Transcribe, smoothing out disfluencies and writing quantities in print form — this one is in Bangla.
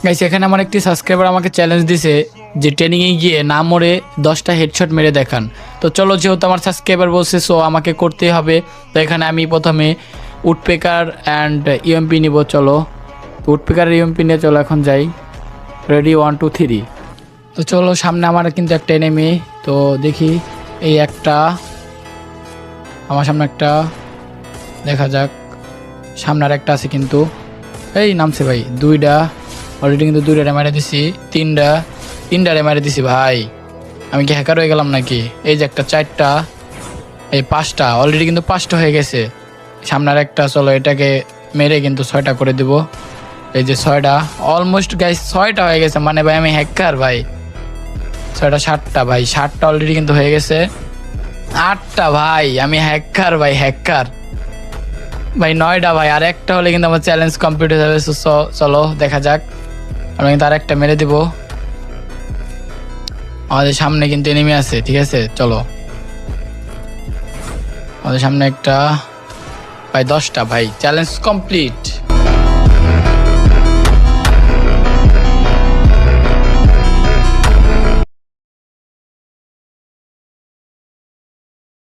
গাইস এখানে আমার একটি সাবস্ক্রাইবার আমাকে চ্যালেঞ্জ দিছে যে ট্রেনিংয়ে গিয়ে না মরে 10টা হেডশট মেরে দেখান। তো চলো, যেহেতু আমার সাবস্ক্রাইবার বলছে সো আমাকে করতেই হবে। তো এখানে আমি প্রথমে উডপেকার অ্যান্ড ইএমপি নিব। চলো উডপেকার ইএমপি নিয়ে চলো এখন যাই। রেডি 1 2 3। তো চলো, সামনে আমার কিন্তু একটা এনিমি। তো দেখি, এই একটা আমার সামনে একটা, দেখা যাক সামনে আর একটা আছে কিন্তু। এই নামছে ভাই, দুইটা অলরেডি কিন্তু, দুইটা মারে দিছি, তিনটা মারে দিছি ভাই। আমি কি হ্যাকার হয়ে গেলাম নাকি? এই যে একটা, চারটা, এই 5টা অলরেডি কিন্তু 5টা হয়ে গেছে। সামনে আর একটা, চলো এটাকে মেরে কিন্তু 6টা করে দিব। এই যে 6টা অলমোস্ট গাইস, 6টা হয়ে গেছে। মানে ভাই আমি হ্যাকার ভাই। 6টা 7টা ভাই, 7টা অলরেডি কিন্তু হয়ে গেছে। 8টা ভাই, আমি হ্যাকার ভাই, হ্যাকার ভাই। 9টা ভাই, আর একটা হলে কিন্তু আমার চ্যালেঞ্জ কমপ্লিট হয়ে যাবে। চলো দেখা যাক। আমি কিন্তু আর একটা মেরে দিব। আমাদের সামনে কিন্তু এনিমি আছে, ঠিক আছে চলো। আমাদের সামনে একটা ভাই, 10টা ভাই, চ্যালেঞ্জ কমপ্লিট।